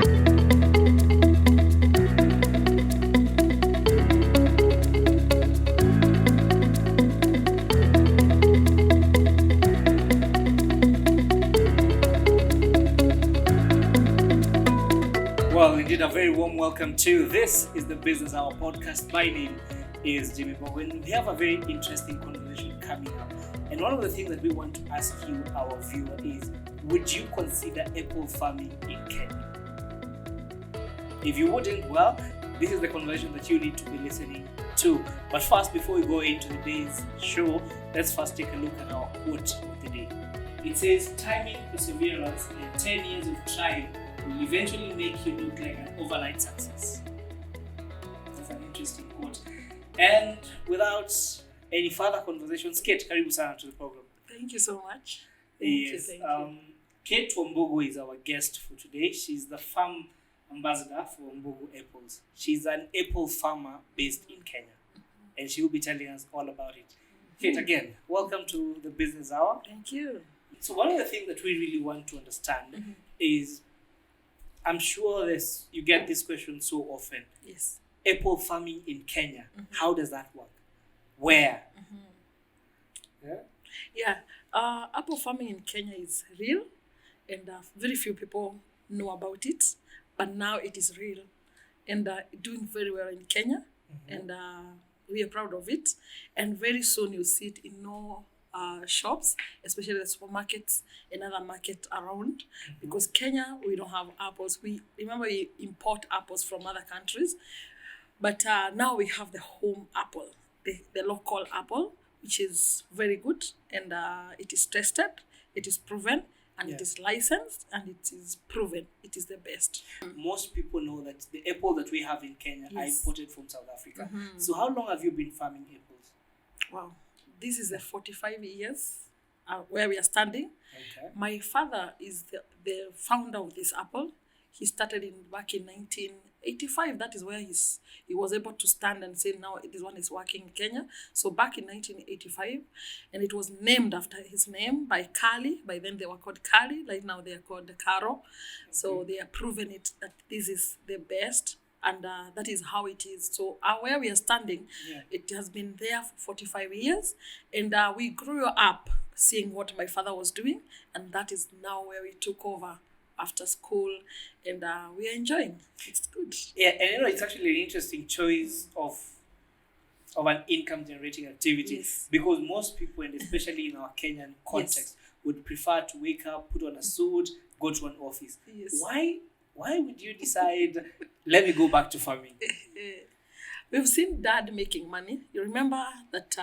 Well, indeed, a very warm welcome to This is the Business Hour podcast. My name is Mbogoh, and we have a very interesting conversation coming up. And one of the things that we want to ask you, our viewer, is would you consider apple farming in Kenya? If you wouldn't, well, this is the conversation that you need to be listening to. But first, before we go into today's show, let's first take a look at our quote of the day. It says, "Timing, perseverance, and 10 years of trying will eventually make you look like an overnight success." That's an interesting quote. And without any further conversations, Kate, karibu sana to the program. Thank you so much. Thank you. Kate Wambugu is our guest for today. She's the farm ambassador for Wambugu Apples. She's an apple farmer based in Kenya, and she will be telling us all about it. Kate, again, welcome to the Business Hour. Thank you. So one of the things that we really want to understand is, I'm sure you get this question so often. Yes. Apple farming in Kenya, how does that work? Where? Yeah. Apple farming in Kenya is real, and very few people know about it, but now it is real and doing very well in Kenya, and we are proud of it. And very soon you'll see it in no shops, especially the supermarkets and other markets around, because Kenya, we don't have apples. We import apples from other countries, but now we have the home apple, the local apple, which is very good, and it is tested, it is proven, and it is licensed, and it is proven it is the best. Most people know that the apple that we have in Kenya are imported from South Africa. So how long have you been farming apples? Wow. This is the 45 years where we are standing. Okay. My father is the founder of this apple. He started back in 1985. That is where he was able to stand and say, now this one is working in Kenya. So back in 1985, and it was named after his name by Kali. By then they were called Kali. Like now they are called Karo. Okay. So they have proven it that this is the best. And that is how it is. So where we are standing, it has been there for 45 years. And we grew up seeing what my father was doing. And that is now where we took over after school. And we are enjoying. It's good. Yeah, and it's actually an interesting choice of an income-generating activity. Yes. Because most people, and especially in our Kenyan context, would prefer to wake up, put on a suit, go to an office. Yes. Why would you decide, let me go back to farming? We've seen Dad making money. You remember that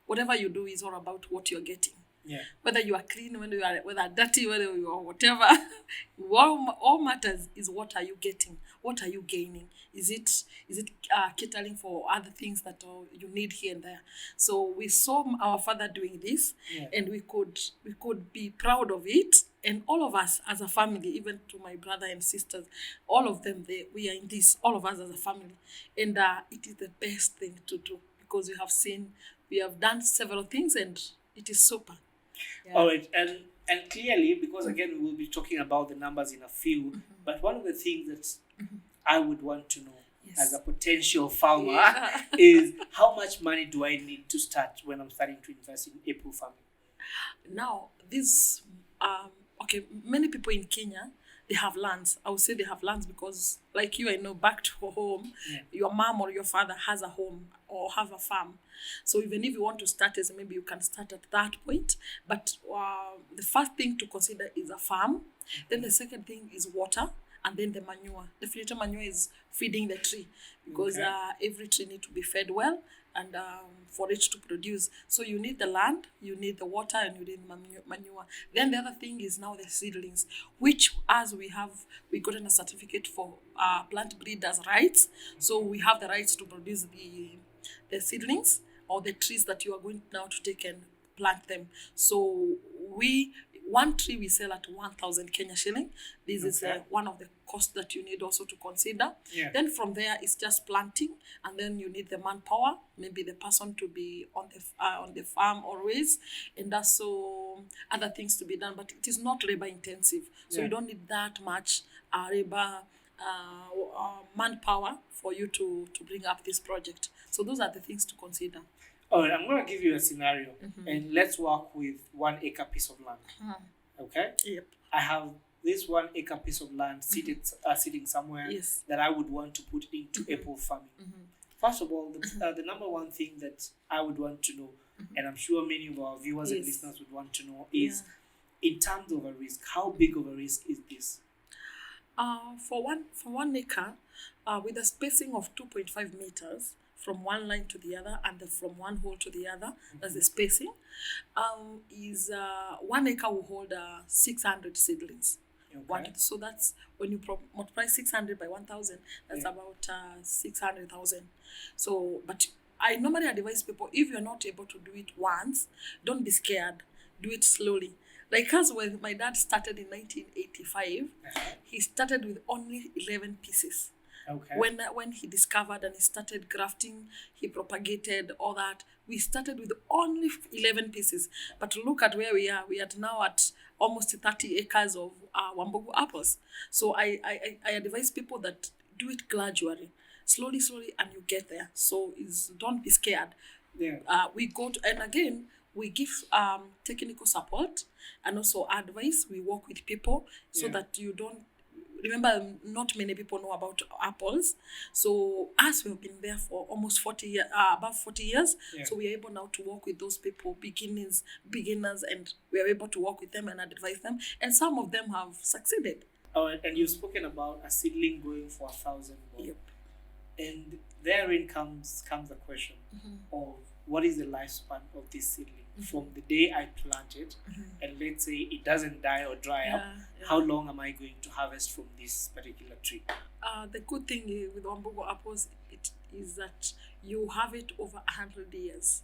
whatever you do is all about what you're getting. Yeah. Whether you are clean, whether dirty, whether you are whatever, all matters is what are you getting? What are you gaining? Is it catering for other things that you need here and there? So we saw our father doing this, and we could be proud of it. And all of us as a family, even to my brother and sisters, all of them, we are in this, all of us as a family. And it is the best thing to do, because we have done several things, and it is super. Yeah. All right, and clearly, because again, we will be talking about the numbers in a few, but one of the things that I would want to know as a potential farmer is, how much money do I need to start when I'm starting to invest in apple farming? Now, this... many people in Kenya, they have lands. I would say they have lands because, like you, I know back to home, your mom or your father has a home or have a farm. So even if you want to start maybe you can start at that point. But the first thing to consider is a farm. Then the second thing is water. And then the manure. The filter manure is feeding the tree, because every tree needs to be fed well, and for it to produce. So you need the land, you need the water, and you need manure. Then the other thing is now the seedlings, which as we gotten a certificate for plant breeders' rights. So we have the rights to produce the seedlings or the trees that you are going now to take and plant them. So One tree we sell at 1,000 Kenya shilling. This is Okay. one of the costs that you need also to consider. Yeah. Then from there, it's just planting, and then you need the manpower, maybe the person to be on the farm always, and also other things to be done. But it is not labor intensive, so Yeah. you don't need that much labor manpower for you to bring up this project. So those are the things to consider. All right, I'm going to give you a scenario, and let's work with 1 acre piece of land. Okay? Yep. I have this 1 acre piece of land sitting somewhere Yes. that I would want to put into apple farming. First of all, the number one thing that I would want to know, and I'm sure many of our viewers and Yes. listeners would want to know, is in terms of a risk, how big of a risk is this? For one acre, with a spacing of 2.5 meters from one line to the other and from one hole to the other, that's the spacing. Is 1 acre will hold 600 seedlings. Okay. So that's when you multiply 600 by 1,000, that's about 600,000. So, but I normally advise people, if you're not able to do it once, don't be scared. Do it slowly. Like us, when my dad started in 1985, he started with only 11 pieces. Okay. When he discovered and he started grafting, he propagated all that. We started with only 11 pieces. But look at where we are. We are now at almost 30 acres of Wambugu apples. So I advise people that do it gradually, slowly, and you get there. So don't be scared. Yeah. We go to, and again, we give technical support and also advice. We work with people so that you don't. Remember, not many people know about apples. So us, we've been there for almost 40 years, about 40 years. Yeah. So we are able now to work with those people, beginners, and we are able to work with them and advise them. And some of them have succeeded. Oh, and you've spoken about a seedling going for 1,000 bob. Yep. And therein comes the question of what is the lifespan of this seedling from the day I plant it, and let's say it doesn't die or dry up. How long am I going to harvest from this particular tree? The good thing with Wambugu apples is that you have it over 100 years.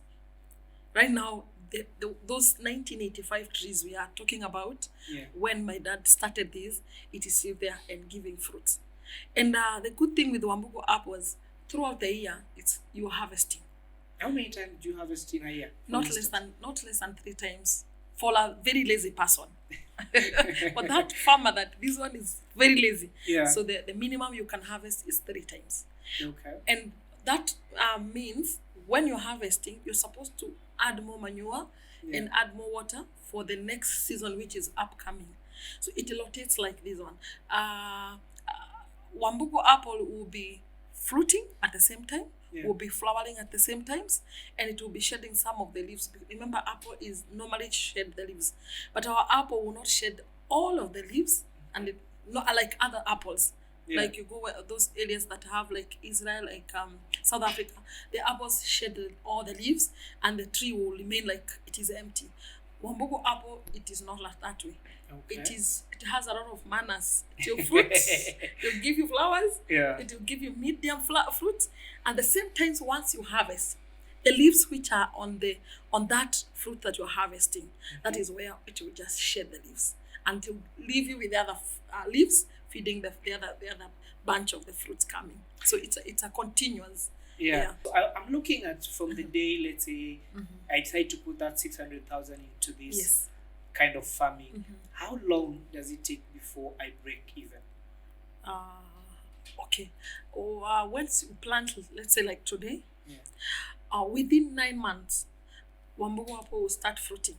Right now, those 1985 trees we are talking about, when my dad started this, it is still there and giving fruits. And the good thing with Wambugu apples, throughout the year, you're harvesting. How many times do you harvest in a year? Not less than 3 times for a very lazy person. But that farmer, this one is very lazy. Yeah. So the minimum you can harvest is 3 times. Okay. And that means when you're harvesting, you're supposed to add more manure and add more water for the next season, which is upcoming. So it rotates like this one. Wambugu apple will be fruiting at the same time, will be flowering at the same times, and it will be shedding some of the leaves. Remember, apple is normally shed the leaves, but our apple will not shed all of the leaves, and not like other apples. Like you go where those areas that have like Israel, like South Africa, the apples shed all the leaves, and the tree will remain like it is empty. Wambugu apple, it is not like that way. Okay. It has a lot of manners. It will fruit. It will give you flowers. It will give you medium fruits. And the same times, once you harvest, the leaves which are on that fruit that you're harvesting, that is where it will just shed the leaves and to leave you with the other leaves, feeding the other bunch of the fruits coming. So it's a continuous. So I'm looking at from the day, let's say, I decide to put that 600,000 into this kind of farming. How long does it take before I break even? Okay. Once you plant, let's say like today, within 9 months, Wambugu apple will start fruiting.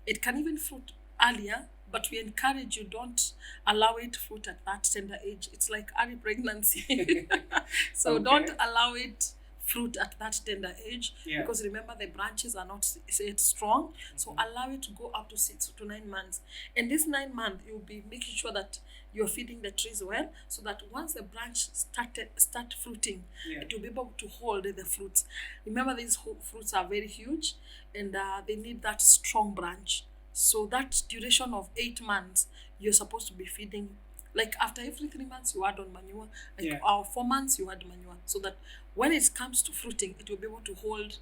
It can even fruit earlier, but we encourage you, don't allow it to fruit at that tender age. It's like early pregnancy. So don't allow it fruit at that tender age, because remember the branches are not yet strong. So allow it to go up to 6 to 9 months. And this 9 months, you'll be making sure that you're feeding the trees well, so that once the branch start fruiting, it will be able to hold the fruits. Remember, these fruits are very huge, and they need that strong branch. So that duration of 8 months, you're supposed to be feeding. Like after every 3 months, you add on manure. Like 4 months, you add manure, so that when it comes to fruiting, it will be able to hold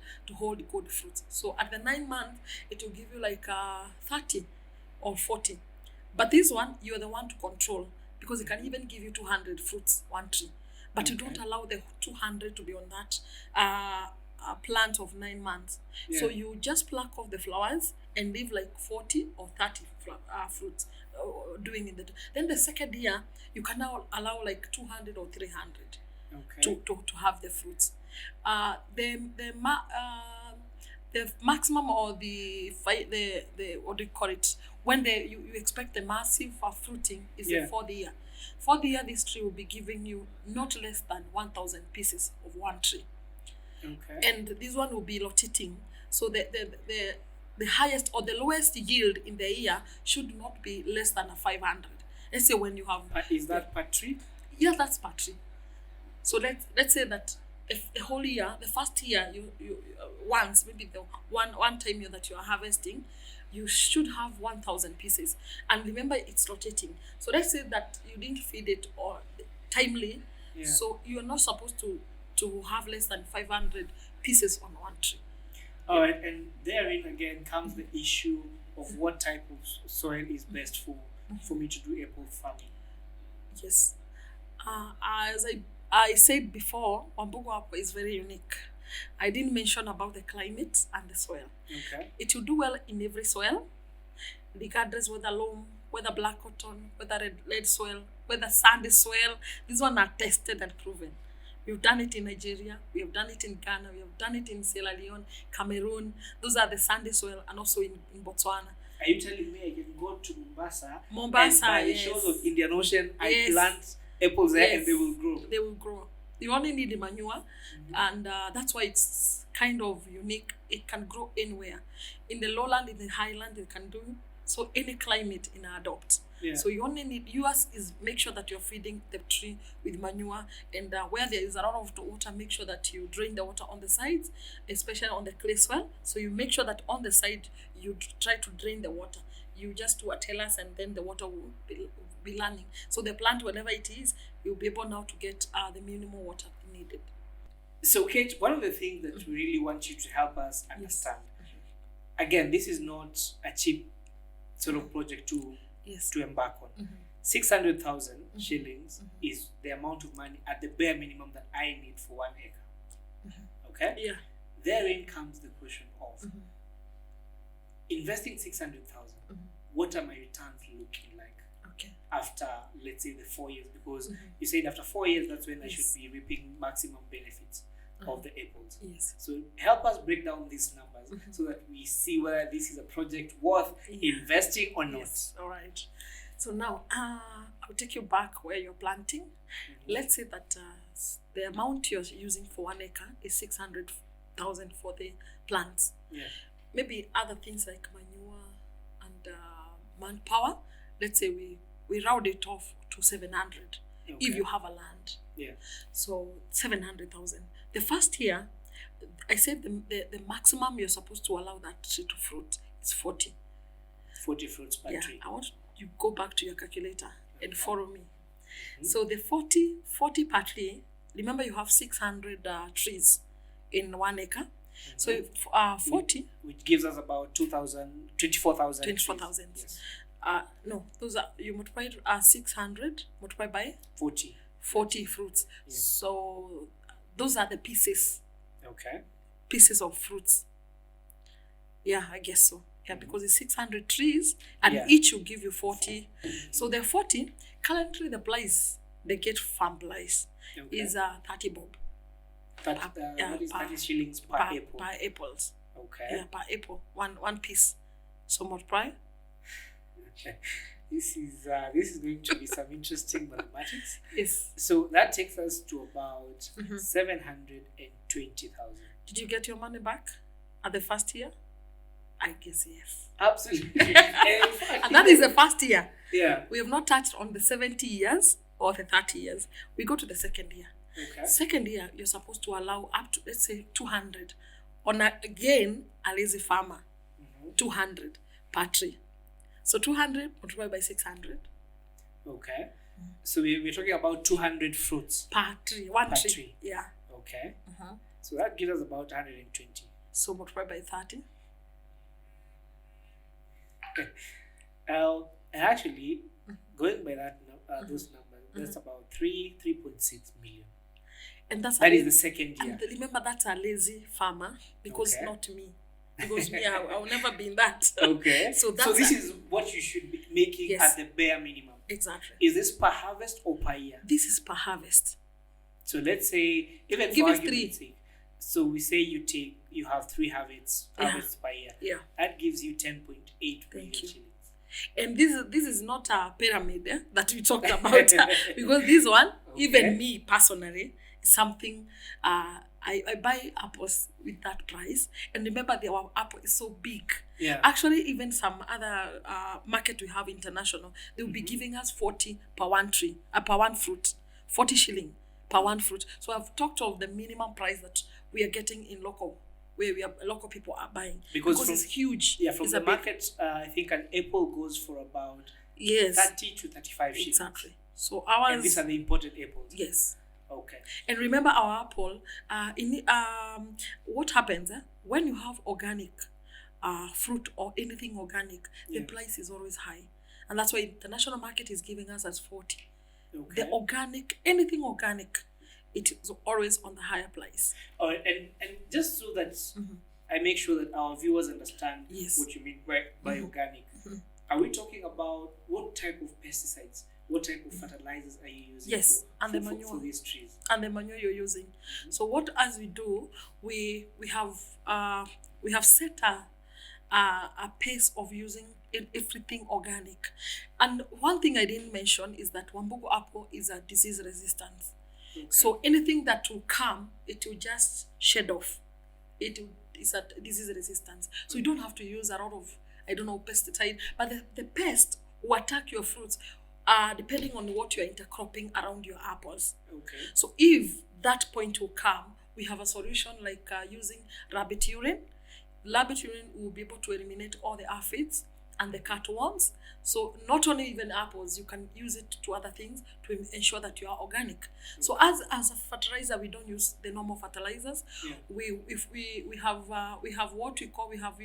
good fruits. So at the 9 months, it will give you like 30 or 40. But this one, you're the one to control, because it can even give you 200 fruits, one tree. But you don't allow the 200 to be on that plant of 9 months. Yeah. So you just pluck off the flowers and leave like 40 or 30 fruits doing in the. Then the second year, you can now allow like 200 or 300 to have the fruits. The maximum or the what do you call it, when you expect the massive fruiting is the 4th year. 4th year, this tree will be giving you not less than 1,000 pieces of one tree. Okay. And this one will be rotating. So the highest or the lowest yield in the year should not be less than 500. Let's say when you have. Is that per tree? Yeah, that's per tree. So let's say that if the whole year, the first year, you once, maybe the one time year that you are harvesting, you should have 1,000 pieces. And remember, it's rotating. So let's say that you didn't feed it or timely, so you are not supposed to have less than 500 pieces on one tree. All right, and therein again comes the issue of what type of soil is best for me to do apple farming. Yes. As I said before, Wambugu Apple is very unique. I didn't mention about the climate and the soil. Okay. It will do well in every soil, regardless whether loam, whether black cotton, whether red soil, whether sandy soil. These ones are tested and proven. We've done it in Nigeria, we have done it in Ghana, we have done it in Sierra Leone, Cameroon. Those are the sandy soil, and also in Botswana. Are you telling me I can go to Mombasa and Mombasa, by the yes. shores of Indian Ocean, I Yes. plant apples there Yes. and they will grow? They will grow. You only need the manure, and that's why it's kind of unique. It can grow anywhere. In the lowland, in the highland, it can do. So any climate in adopt. Yeah. So you only need, yours is make sure that you're feeding the tree with manure, and where there is a lot of water, make sure that you drain the water on the sides, especially on the clay soil. So you make sure that on the side, you try to drain the water. You just do a tellus, and then the water will be landing. So the plant, whenever it is, you'll be able now to get the minimum water needed. So Kate, one of the things that we really want you to help us understand, again, this is not a cheap sort of project to embark on. 600,000 shillings is the amount of money at the bare minimum that I need for 1 acre. Okay? Yeah. Therein comes the question of investing 600,000. What are my returns looking like after, let's say, the 4 years? Because you said after 4 years, that's when I should be reaping maximum benefits of the apples. Yes. So help us break down these numbers so that we see whether this is a project worth investing or not. Yes. All right. So now I'll take you back where you're planting. Let's say that the amount you're using for 1 acre is 600,000 for the plants. Yeah. Maybe other things like manure and manpower. Let's say we round it off to 700 if you have a land. Yeah. So 700,000. The first year, I said the maximum you're supposed to allow that tree to fruit is 40. 40 fruits per tree. I want you go back to your calculator and follow me. So the 40 per tree, remember you have 600 trees in 1 acre. So 40, which gives us about 24,000. 24,000. Yes. No, those are, you multiply 600 multiplied by 40 fruits. Yeah. So those are the pieces of fruits. Yeah, I guess so. Yeah, because it's 600 trees and each will give you 40. So the 40, currently the price they get farm price is 30 bob. What is 30 shillings per apple? Per apples. Okay. Yeah, per apple. One piece. So multiply. This is going to be some interesting mathematics. Yes. So that takes us to about 720,000. Did you get your money back at the first year? I guess yes. Absolutely. And that is the first year. Yeah. We have not touched on the 70 years or the 30 years. We go to the second year. Okay. Second year, you're supposed to allow up to, let's say, 200. On again, a lazy farmer, 200 per tree. So 200 multiplied by 600. Okay. So we're talking about 200 fruits. Per tree. One per tree. Yeah. Okay. So that gives us about 120. So multiplied by 30. And actually, going by that those numbers, that's about 3.6 million. And that is the second year. And remember, that's a lazy farmer, because Okay. not me. Because me, I'll never be in that. Okay. So this is what you should be making Yes. at the bare minimum. Exactly. Is this per harvest or per year? This is per harvest. So let's say, even Give for it 3. argument's sake, so we say you have 3 harvests per year. Yeah. That gives you 10.8 million Thank you. shillings. And this is not a pyramid that we talked about, because this one, even me personally, is something I buy apples with that price. And remember, our apple is so big. Yeah. Actually, even some other market we have international, they will be giving us 40 per one tree, per one fruit, 40 shilling per one fruit. So I've talked of the minimum price that we are getting in local, where local people are buying, because it's huge. Yeah, from It's the a big- market, I think an apple goes for about Yes, 30 to 35 shillings. exactly. So ours, And these are the imported apples. yes. Okay. And remember, our apple, what happens when you have organic fruit or anything organic, the price is always high. And that's why international market is giving us as 40. Okay. The organic, anything organic, it is always on the higher price. Oh, and just so that I make sure that our viewers understand Yes. what you mean by organic, are we talking about what type of pesticides, what type of fertilizers are you using Yes, for, and the for manure. these trees? And the manure you're using. So what as we do, we have set a pace of using everything organic. And one thing I didn't mention is that Wambugu apple is a disease resistance. Okay. So anything that will come, it will just shed off. It's a disease resistance. So you don't have to use a lot of, pesticide, but the pest will attack your fruits depending on what you're intercropping around your apples. Okay. So if that point will come, we have a solution like using rabbit urine. Rabbit urine will be able to eliminate all the aphids and the cutworms. So not only even apples, you can use it to other things to ensure that you are organic. So as a fertilizer, we don't use the normal fertilizers. Yeah. We have what we call, we have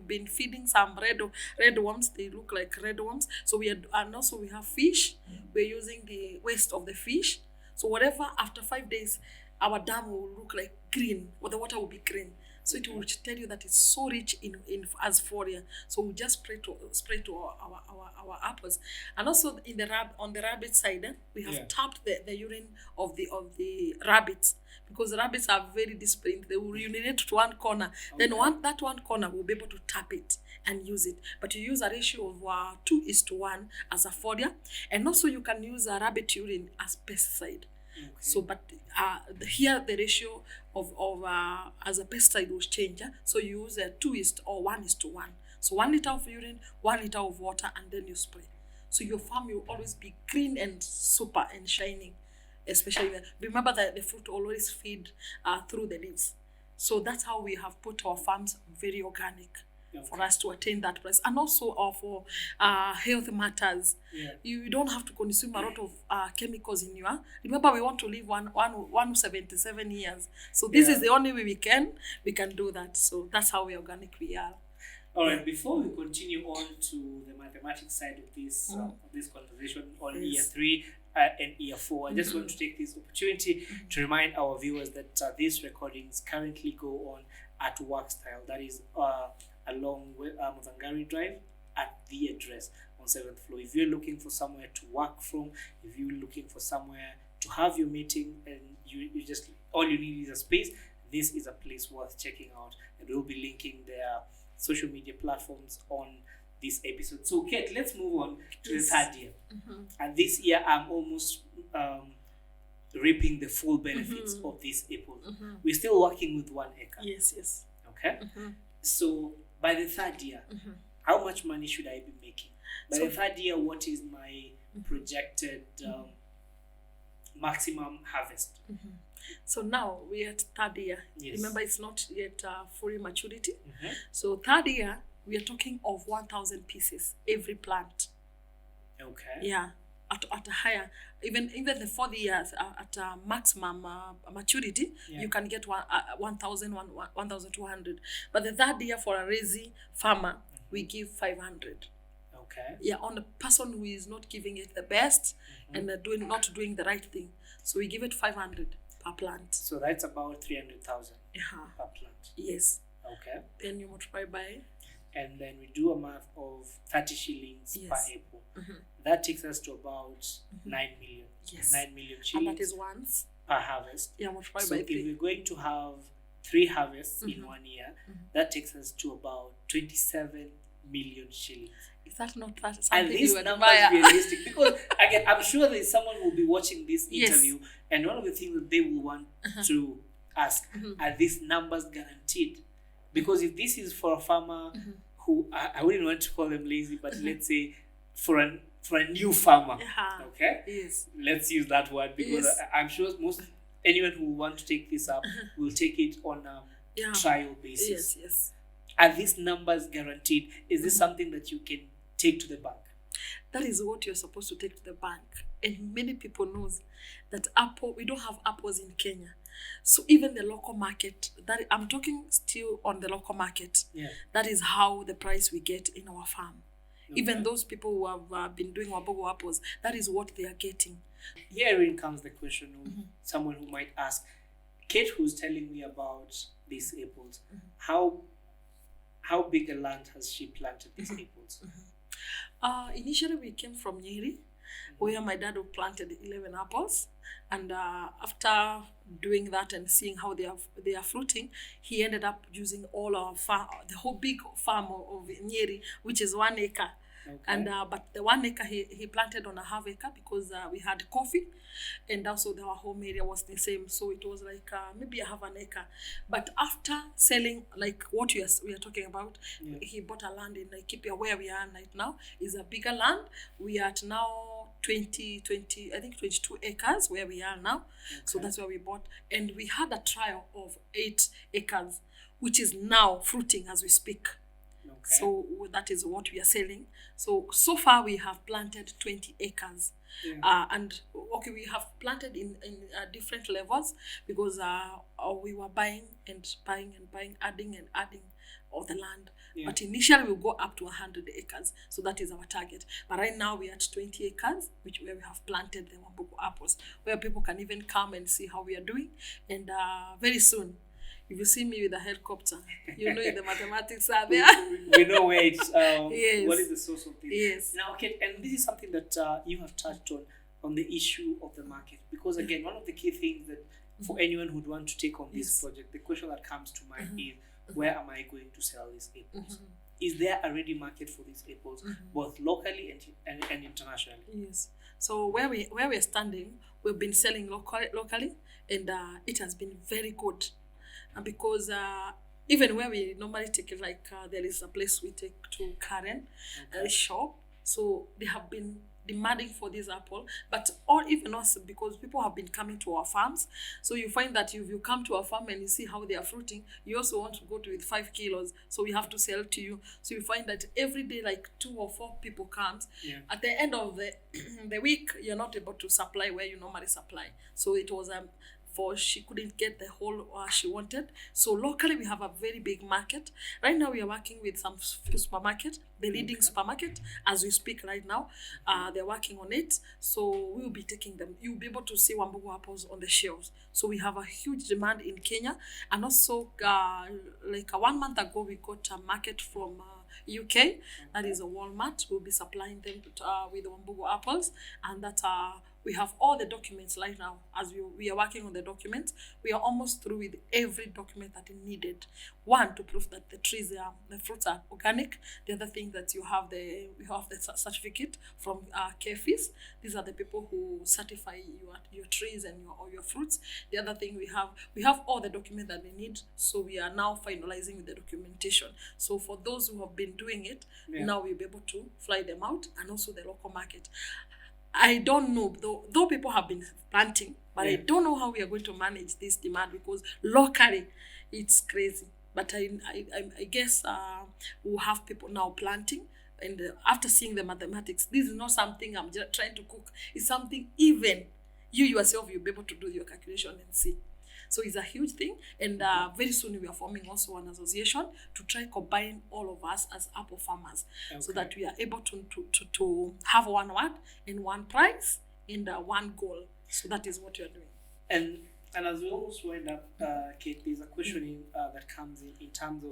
been feeding some red worms. They look like red worms. So and also we have fish. We're using the waste of the fish. So whatever, after 5 days, our dam will look like green, or the water will be green. So it will tell you that it's so rich in asphoria. So we just spray to our apples. And also on the rabbit side, we have tapped the urine of the rabbits, because the rabbits are very disciplined. They will urinate to one corner. Okay. Then that one corner will be able to tap it and use it. But you use a ratio of 2:1 as a fodder, and also you can use a rabbit urine as pesticide. Okay. So, but here the ratio of as a pesticide will change. So you use a 1:1. So 1 liter of urine, 1 liter of water, and then you spray. So your farm will always be green and super and shining. Especially remember that the fruit always feed through the leaves. So that's how we have put our farms very organic. Okay. For us to attain that price, and also for health matters. Yeah. You don't have to consume a lot of chemicals in your. Remember, we want to live 177 years. So this is the only way we can do that. So that's how organic we are. All right. Before we continue on to the mathematics side of this conversation on year 3 and year 4, I just want to take this opportunity to remind our viewers that these recordings currently go on at Work Style. That is along with Muzangari Drive at the address on 7th floor. If you're looking for somewhere to work from, if you're looking for somewhere to have your meeting, and you just all you need is a space, this is a place worth checking out, and we'll be linking their social media platforms on this episode. So Kate, let's move on to the third year. And this year I'm almost reaping the full benefits of this apple. We're still working with 1 acre. Yes. Okay. So by the third year, how much money should I be making? By the third year, what is my projected maximum harvest? So now we're at third year. Yes. Remember, it's not yet full maturity. So third year, we are talking of 1,000 pieces every plant. Okay. Yeah, at a higher, even the 4th years at maximum maturity, you can get 1,000, 1,200. But the third year for a resi farmer, we give 500. Okay. Yeah, on the person who is not giving it the best and not doing the right thing. So we give it 500 per plant. So that's about 300,000 per plant. Yes. Okay. Then you multiply by. And then we do a math of 30 shillings per apple. That takes us to about 9 million. Yes. 9 million shillings. And that is once per harvest. Yeah, multiply So by if 3. we're going to have 3 harvests in 1 year, that takes us to about 27 million shillings. Is that not that And something this you number is admire? realistic because again, I'm sure there's someone who will be watching this interview, and one of the things that they will want to ask are these numbers guaranteed? Because if this is for a farmer who I wouldn't want to call them lazy, but let's say for a new farmer, okay, let's use that word because I'm sure anyone who will want to take this up will take it on a trial basis. Yes. Are these numbers guaranteed? Is this something that you can take to the bank? That is what you're supposed to take to the bank. And many people knows that we don't have apples in Kenya. So even the local market, that I'm talking still on the local market, that is how the price we get in our farm. Okay. Even those people who have been doing Wambugu Apples, that is what they are getting. Herein comes the question of someone who might ask, Kate, who's telling me about these apples, how big a land has she planted these apples? Initially, we came from Muiruri, where my dad planted 11 apples. And after doing that and seeing how they are fruiting, he ended up using all our the whole big farm of Muiruri, which is 1 acre. Okay. And but the 1 acre he planted on a half acre because we had coffee, and also our home area was the same, so it was like maybe I have an acre. But after selling, like what we are talking about, he bought a land in Laikipia where we are right now. Is a bigger land. We are at now 22 acres where we are now. Okay. So that's where we bought, and we had a trial of 8 acres, which is now fruiting as we speak. Okay. So that is what we are selling. So far we have planted 20 acres. And we have planted in different levels because we were buying, adding of the land. But initially we'll go up to 100 acres. So that is our target. But right now we're at 20 acres, where we have planted the Wambugu apples, where people can even come and see how we are doing. And very soon, if you see me with a helicopter, you know the mathematics are there. We know where it's, what is the source of this. Yes. Now, okay, and this is something that you have touched on the issue of the market. Because again, one of the key things that for anyone who'd want to take on this project, the question that comes to mind is, where am I going to sell these apples? Is there a ready market for these apples, both locally and internationally? Yes. So where we're standing, we've been selling locally, and it has been very good. Because even where we normally take it, like there is a place we take to Karen, a shop. So they have been demanding for this apple, but or even us, because people have been coming to our farms. So you find that if you come to our farm and you see how they are fruiting, you also want to go to with 5 kilos. So we have to sell to you. So you find that every day, like 2 or 4 people comes. At the end of the week, you're not able to supply where you normally supply. So it was she couldn't get the whole she wanted. So locally we have a very big market. Right now we are working with some supermarket, the leading supermarket as we speak right now. They're working on it. So we will be taking them. You'll be able to see Wambugu apples on the shelves. So we have a huge demand in Kenya. And also like 1 month ago we got a market from UK. That is a Walmart. We'll be supplying them with Wambugu apples, and that we have all the documents right now. As we are working on the documents, we are almost through with every document that is needed. One, to prove that the fruits are organic. The other thing that we have the certificate from KFIS. These are the people who certify your trees and your fruits. The other thing we have all the documents that we need. So we are now finalizing with the documentation. So for those who have been doing it, now we'll be able to fly them out, and also the local market. I don't know, though people have been planting, but I don't know how we are going to manage this demand, because locally it's crazy. But I guess we'll have people now planting, and after seeing the mathematics, this is not something I'm just trying to cook. It's something even you yourself, you'll be able to do your calculation and see. So it's a huge thing. And very soon we are forming also an association to try combine all of us as apple farmers, so that we are able to have one word and one price and one goal. So that is what we are doing. And as we almost wind up, Kate, there's a questioning that comes in terms of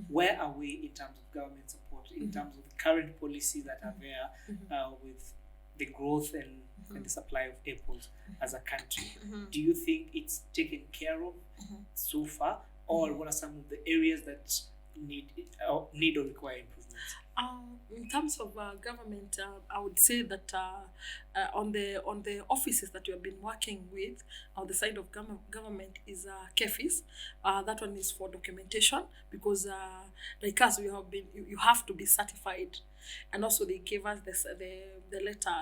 where are we in terms of government support, in terms of the current policies that are there with the growth and the supply of apples as a country. Do you think it's taken care of so far, or what are some of the areas that need or require improvements? In terms of government, I would say that on the offices that we have been working with, on the side of government is KEFIS. That one is for documentation, because like us, you have to be certified, and also they gave us the letter,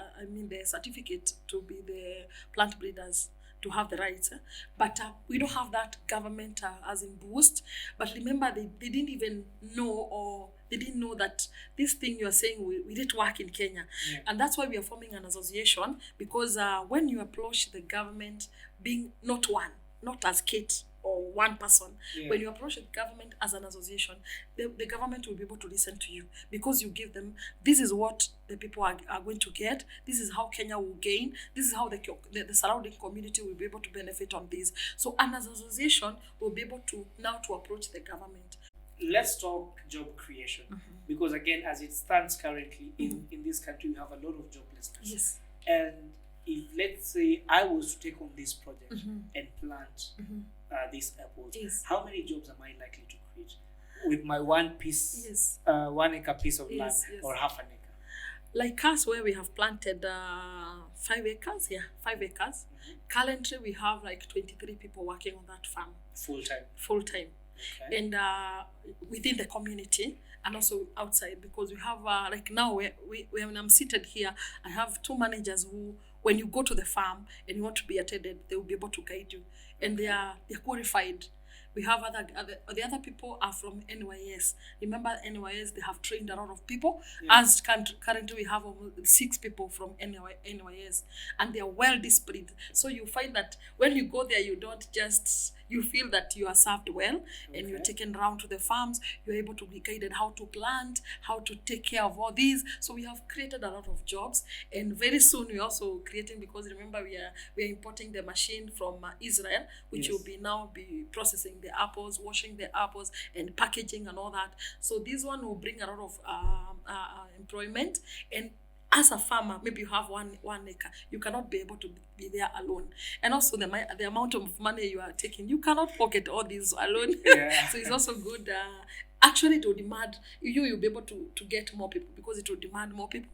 the certificate to be the plant breeders, to have the rights, but we don't have that government as in boost. But remember, they didn't even know, or they didn't know that this thing you are saying we did work in Kenya. And that's why we are forming an association, because when you approach the government, being not as Kate or one person, when you approach the government as an association, the government will be able to listen to you, because you give them, this is what the people are going to get, this is how Kenya will gain, this is how the surrounding community will be able to benefit on this. So an association will be able to approach the government. Let's talk job creation, because again, as it stands currently in this country, we have a lot of joblessness. Yes. And if, let's say, I was to take on this project and plant these apples, how many jobs am I likely to create with my 1 acre piece of land, or half an acre? Like us, where we have planted 5 acres, 5 acres. Currently, we have like 23 people working on that farm. Full time. Okay. And within the community, and also outside, because we have like now when I'm seated here, I have 2 managers who, when you go to the farm and you want to be attended, they will be able to guide you, and they're qualified. We have the other people are from NYS. Remember, NYS, they have trained a lot of people. As currently we have 6 people from NYS, and they are well displayed. So you find that when you go there, you don't just, you feel that you are served well, and you're taken around to the farms. You're able to be guided how to plant, how to take care of all these. So we have created a lot of jobs, and very soon we're also creating, because remember we are importing the machine from Israel, which will be processing the apples, washing the apples, and packaging and all that. So this one will bring a lot of employment. And as a farmer, maybe you have one acre, you cannot be able to be there alone. And also the amount of money you are taking, you cannot pocket all these alone. So it's also good. Actually, it will demand, you'll be able to get more people, because it will demand more people.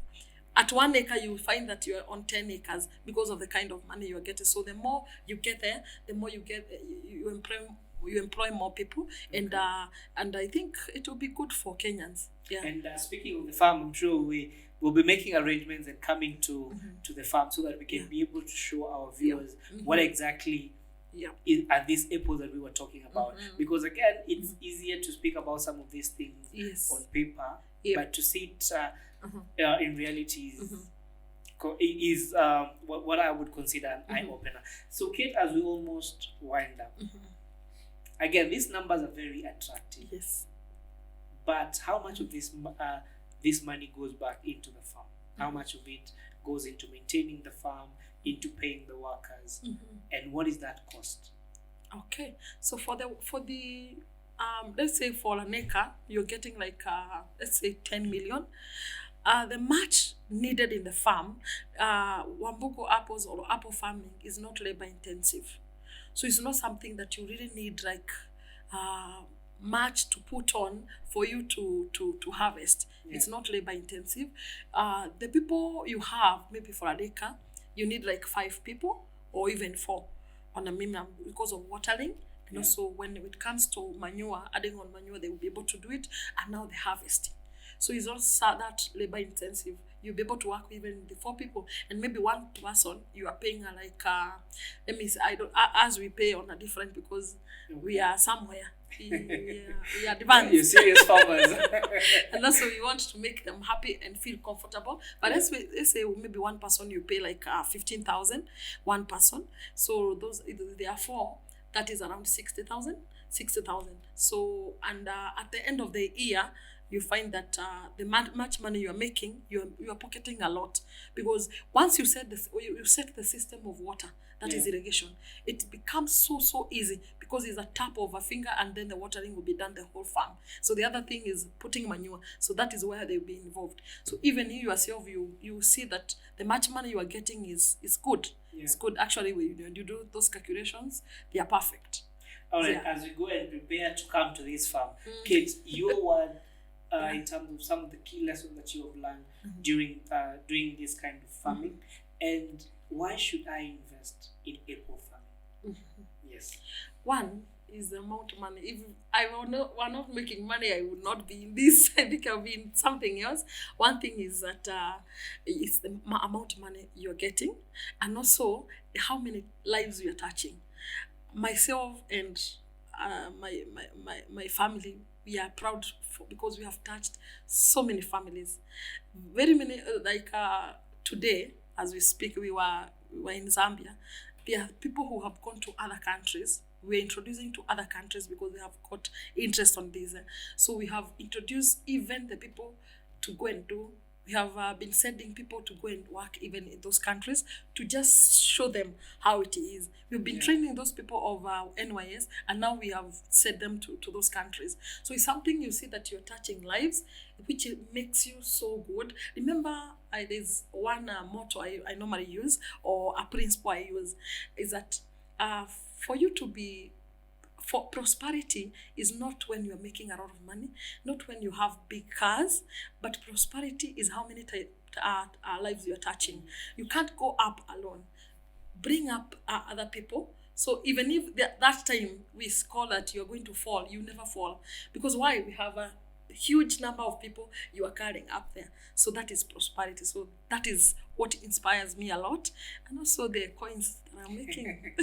At 1 acre, you will find that you are on 10 acres because of the kind of money you are getting. So the more you get there, the more you get, you employ more people, and I think it will be good for Kenyans. And speaking of the farm, I'm sure we will be making arrangements and coming to the farm, so that we can be able to show our viewers what exactly are these apples that we were talking about. Because again, it's easier to speak about some of these things on paper, but to see it in reality is what I would consider an eye-opener. So Kate, as we almost wind up, again, these numbers are very attractive. But how much of this money goes back into the farm? How much of it goes into maintaining the farm, into paying the workers, and what is that cost? Okay, so for the let's say for an acre, you're getting like let's say 10 million. The much needed in the farm, Wambugu apples or apple farming is not labor intensive. So it's not something that you really need like much to put on for you to harvest. It's not labor intensive. The people you have, maybe for an acre, you need like 5 people or even 4 on a minimum, because of watering. And also when it comes to manure, adding on manure, they will be able to do it. And now the harvesting. So it's also that labor intensive. You'll be able to work with even the 4 people, and maybe 1 person you are paying like let me say, as we pay on a different, because we are somewhere. We are advanced. You're serious farmers. And also we want to make them happy and feel comfortable. But let's say maybe 1 person you pay like 15,000, 1 person. So those, there are 4. that is around 60,000. So, and at the end of the year, you find that the much money you are making, you are pocketing a lot, because once you set the system of water, that is irrigation, it becomes so easy, because it's a tap of a finger and then the watering will be done the whole farm. So the other thing is putting manure. So that is where they'll be involved. So even you yourself, you see that the much money you are getting is good. Yeah. It's good. Actually, when you do those calculations, they are perfect. All right, as we go and prepare to come to this farm, Kate, your word in terms of some of the key lessons that you have learned during doing this kind of farming, and why should I invest in apple farming? Yes. One is the amount of money. If I were not making money, I would not be in this. I think I'll be in something else. One thing is that it's the amount of money you're getting, and also how many lives you're touching. Myself and my family, we are proud because we have touched so many families. Very many, today, as we speak, we were in Zambia. There are people who have gone to other countries. We're introducing to other countries because they have got interest on this. So we have introduced even the people to go and do. We have been sending people to go and work even in those countries to just show them how it is. We've been training those people of NYS, and now we have sent them to those countries. So it's something you see that you're touching lives, which makes you so good. Remember, there's one motto I normally use, or a principle I use, is that for you to be, for prosperity is not when you're making a lot of money, not when you have big cars, but prosperity is how many lives you're touching. You can't go up alone. Bring up other people. So even if that time we call that you're going to fall, you never fall. Because why? We have a huge number of people you are carrying up there. So that is prosperity. So that is what inspires me a lot. And also the coins that I'm making.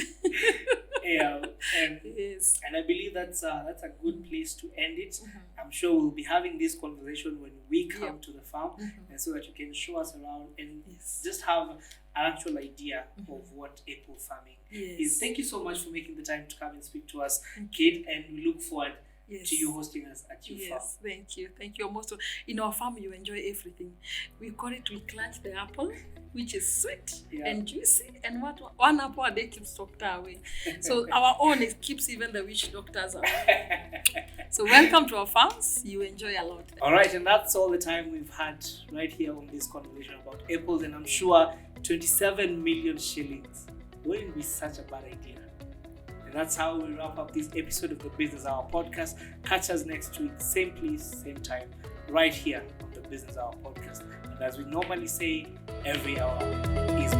Yes. And I believe that's a good place to end it. I'm sure we'll be having this conversation when we come to the farm, and so that you can show us around and just have an actual idea of what apple farming is. Thank you so much for making the time to come and speak to us, Kate, and we look forward to you hosting us at your farm. Thank you. Almost in our farm, you enjoy everything. We clutch the apple, which is sweet and juicy, and one apple a day keeps doctor away. So our own, it keeps even the witch doctors away. So welcome to our farms. You enjoy a lot. All right, and that's all the time we've had right here on this conversation about apples, and I'm sure 27 million shillings wouldn't be such a bad idea. And that's how we wrap up this episode of the Business Hour podcast. Catch us next week, same place, same time, right here on the Business Hour podcast. And as we normally say, every hour is